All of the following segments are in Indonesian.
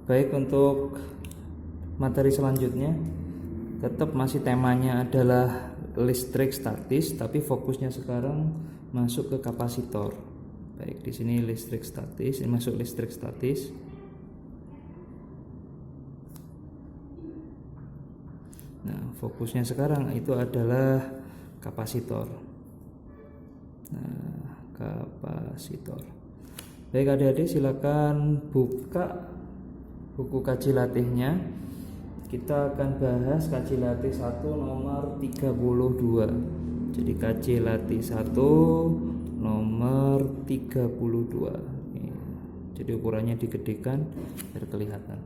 Baik, untuk materi selanjutnya tetap masih temanya adalah listrik statis, tapi fokusnya sekarang masuk ke kapasitor. Baik, di sini listrik statis, ini masuk listrik statis. Nah, fokusnya sekarang itu adalah kapasitor. Nah, kapasitor. Baik adik-adik, silakan buka buku kaji latihnya. Kita akan bahas kaji latih 1 nomor 32. Jadi kaji latih 1 nomor 32. Jadi ukurannya digedekan biar kelihatan.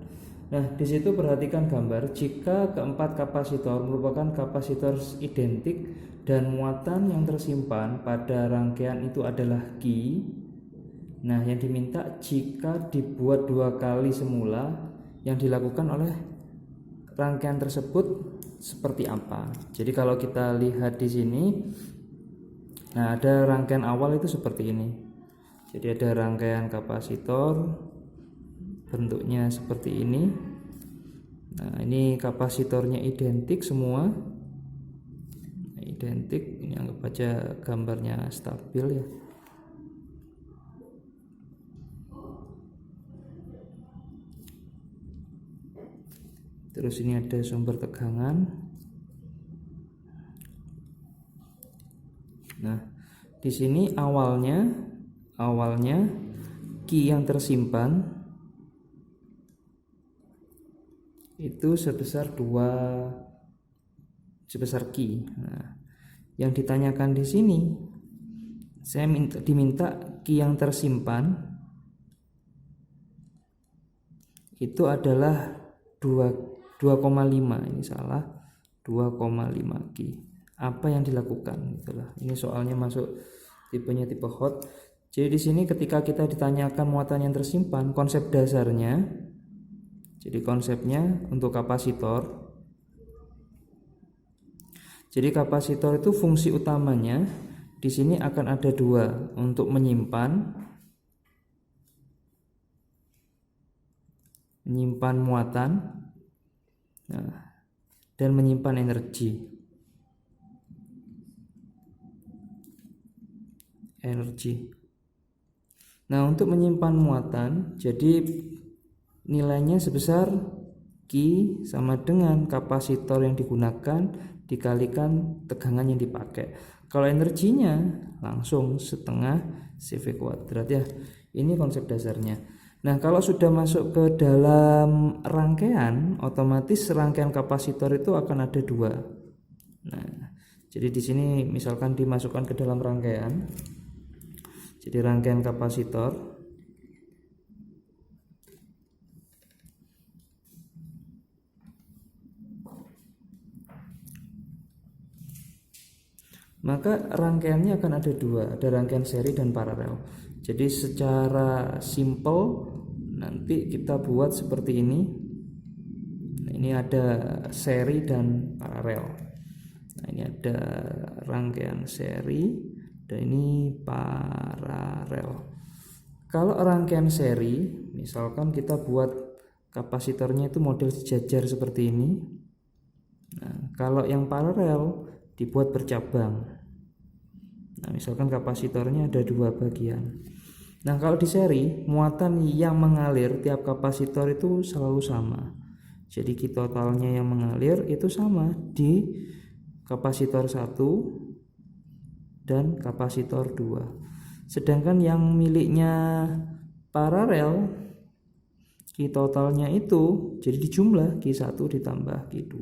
Nah, di situ perhatikan gambar. Jika keempat kapasitor merupakan kapasitor identik dan muatan yang tersimpan pada rangkaian itu adalah Q. Nah, yang diminta jika dibuat 2 kali semula, yang dilakukan oleh rangkaian tersebut seperti apa. Jadi kalau kita lihat di sini, nah ada rangkaian awal itu seperti ini. Jadi ada rangkaian kapasitor bentuknya seperti ini. Nah, ini kapasitornya identik semua. Identik, ini anggap aja gambarnya stabil ya. Terus ini ada sumber tegangan. Nah, di sini awalnya Q yang tersimpan itu sebesar Q. Nah, yang ditanyakan di sini, saya diminta Q yang tersimpan itu adalah 2,5. Ini salah, 2,5 Q. Apa yang dilakukan? Itulah. Ini soalnya masuk tipenya tipe hot. Jadi di sini ketika kita ditanyakan muatan yang tersimpan, konsep dasarnya, jadi konsepnya untuk kapasitor. Jadi kapasitor itu fungsi utamanya di sini akan ada 2, untuk menyimpan muatan, nah, dan menyimpan energi. Nah, untuk menyimpan muatan, jadi nilainya sebesar Q sama dengan kapasitor yang digunakan dikalikan tegangan yang dipakai. Kalau energinya langsung setengah CV kuadrat ya. Ini konsep dasarnya. Nah, kalau sudah masuk ke dalam rangkaian, otomatis rangkaian kapasitor itu akan ada 2. Nah, jadi di sini misalkan dimasukkan ke dalam rangkaian. Jadi rangkaian kapasitor. Maka rangkaiannya akan ada 2, ada rangkaian seri dan paralel. Jadi secara simple nanti kita buat seperti ini. Nah, ini ada seri dan paralel. Nah, ini ada rangkaian seri dan ini paralel. Kalau rangkaian seri, misalkan kita buat kapasitornya itu model sejajar seperti ini. Nah, kalau yang paralel dibuat bercabang. Nah, misalkan kapasitornya ada 2 bagian. Nah, kalau di seri, muatan yang mengalir tiap kapasitor itu selalu sama. Jadi Q totalnya yang mengalir itu sama di kapasitor 1 dan kapasitor 2. Sedangkan yang miliknya paralel, Q totalnya itu jadi dijumlah Q1 ditambah Q2.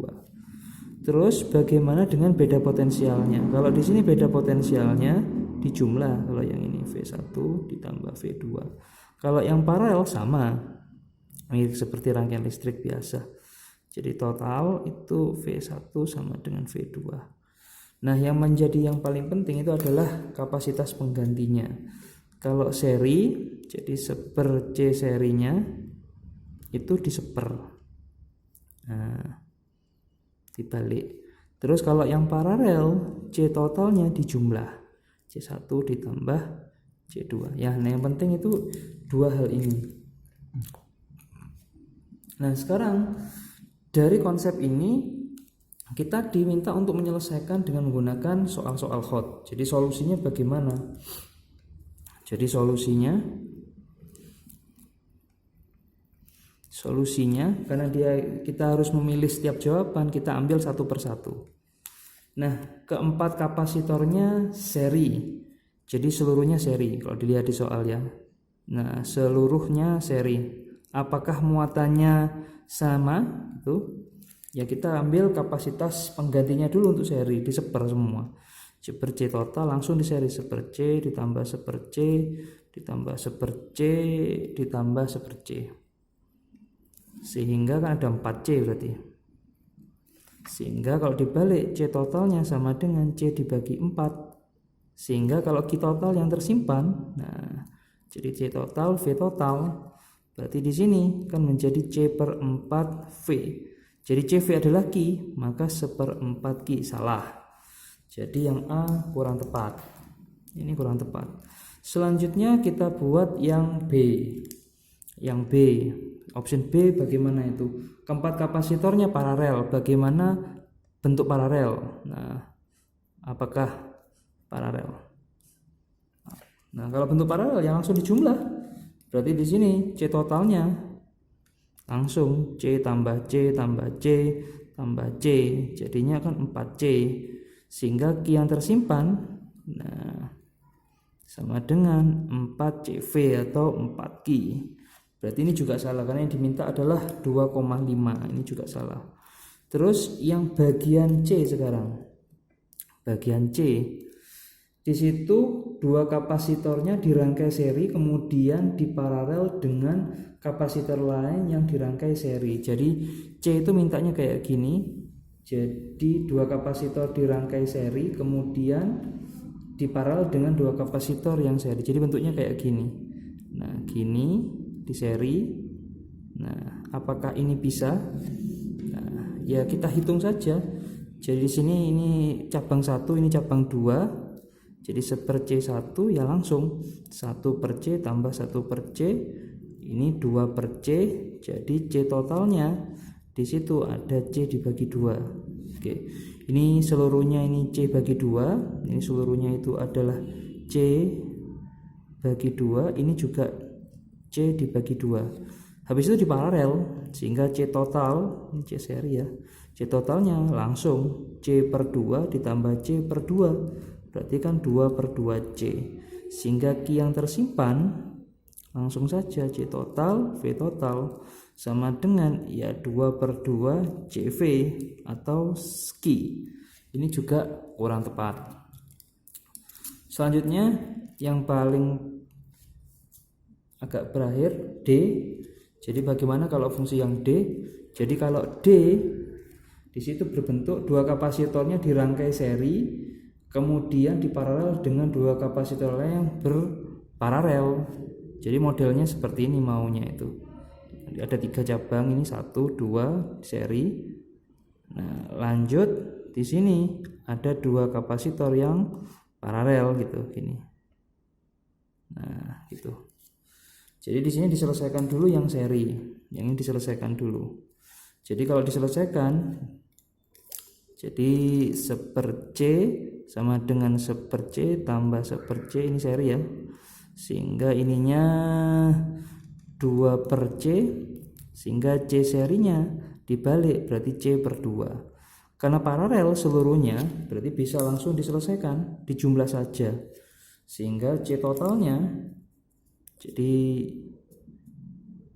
Terus bagaimana dengan beda potensialnya? Kalau di sini beda potensialnya dijumlah, kalau yang ini V1 ditambah V2. Kalau yang paralel sama, mirip seperti rangkaian listrik biasa. Jadi total itu V1 sama dengan V2. Nah, yang menjadi yang paling penting itu adalah kapasitas penggantinya. Kalau seri, jadi seper C serinya itu diseper. Nah, dibalik. Terus kalau yang paralel, C totalnya dijumlah. C1 ditambah C2. Ya, nah yang penting itu 2 hal ini. Nah, sekarang dari konsep ini kita diminta untuk menyelesaikan dengan menggunakan soal-soal hot. Jadi solusinya bagaimana? Jadi solusinya karena kita harus memilih setiap jawaban, kita ambil satu persatu. Nah, keempat kapasitornya seri. Jadi seluruhnya seri kalau dilihat di soal ya. Nah, seluruhnya seri. Apakah muatannya sama? Itu ya kita ambil kapasitas penggantinya dulu untuk seri, diseper semua. C per C total langsung di seri, seper C ditambah seper C ditambah seper C ditambah seper C. Sehingga kan ada 4C berarti. Sehingga kalau dibalik C totalnya sama dengan C dibagi 4. Sehingga kalau Q total yang tersimpan, nah jadi C total V total berarti di sini kan menjadi C per 4 V. Jadi CV adalah Q, maka seperempat Q. Salah. Jadi yang A kurang tepat. Ini kurang tepat. Selanjutnya kita buat yang B. Yang B, option B bagaimana itu? Keempat kapasitornya paralel. Bagaimana bentuk paralel? Nah, apakah paralel? Nah, kalau bentuk paralel ya langsung dijumlah. Berarti di sini C totalnya langsung C tambah C tambah C tambah C, jadinya kan 4C. Sehingga Q yang tersimpan nah sama dengan 4CV atau 4Q. Berarti ini juga salah karena yang diminta adalah 2,5. Ini juga salah. Terus yang bagian C sekarang. Bagian C. Di situ dua kapasitornya dirangkai seri kemudian diparalel dengan kapasitor lain yang dirangkai seri. Jadi C itu mintanya kayak gini. Jadi dua kapasitor dirangkai seri kemudian diparalel dengan dua kapasitor yang seri. Jadi bentuknya kayak gini. Nah, gini di seri. Nah, apakah ini bisa? Nah, ya kita hitung saja. Jadi di sini ini cabang 1, ini cabang 2. Jadi seper C1 ya langsung 1 per C tambah 1 per C, ini 2 per C, jadi C totalnya di situ ada C dibagi 2. Oke. Ini seluruhnya ini C bagi 2, ini seluruhnya itu adalah C bagi 2, ini juga C dibagi 2. Habis itu diparalel sehingga C total, ini C seri ya. C totalnya langsung C per 2 ditambah C per 2. Berarti kan 2 per 2C. Sehingga Q yang tersimpan langsung saja C total V total sama dengan ya 2 per 2 CV atau Q. Ini juga kurang tepat. Selanjutnya yang paling agak berakhir D. Jadi bagaimana kalau fungsi yang D? Jadi kalau D di situ berbentuk dua kapasitornya dirangkai seri kemudian diparalel dengan dua kapasitor lain yang berparalel. Jadi modelnya seperti ini maunya itu. Ada 3 cabang, ini 1, 2 seri. Nah, lanjut di sini ada 2 kapasitor yang paralel gitu, gini. Nah, gitu. Jadi di sini diselesaikan dulu yang seri, yang ini diselesaikan dulu. Jadi kalau diselesaikan, jadi seper C sama dengan seper C tambah seper C, ini seri ya. Sehingga ininya 2 per C, sehingga C serinya dibalik berarti C per 2. Karena paralel seluruhnya berarti bisa langsung diselesaikan, dijumlah saja. Sehingga C totalnya, jadi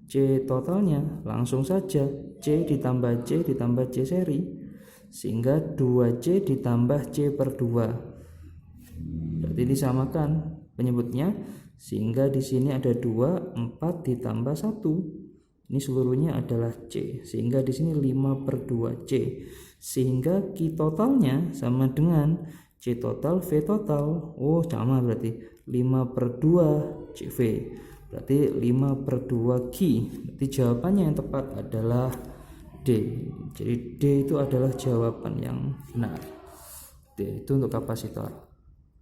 C totalnya langsung saja C ditambah C seri. Sehingga 2C ditambah C per 2. Berarti disamakan penyebutnya. Sehingga di sini ada 2, 4 ditambah 1. Ini seluruhnya adalah C. Sehingga di sini 5 per 2C. Sehingga Q totalnya sama dengan C total V total. Oh, sama berarti 5 per 2 CV. Berarti 5 per 2 Q. Berarti jawabannya yang tepat adalah D. Jadi D itu adalah jawaban yang benar. D itu untuk kapasitor.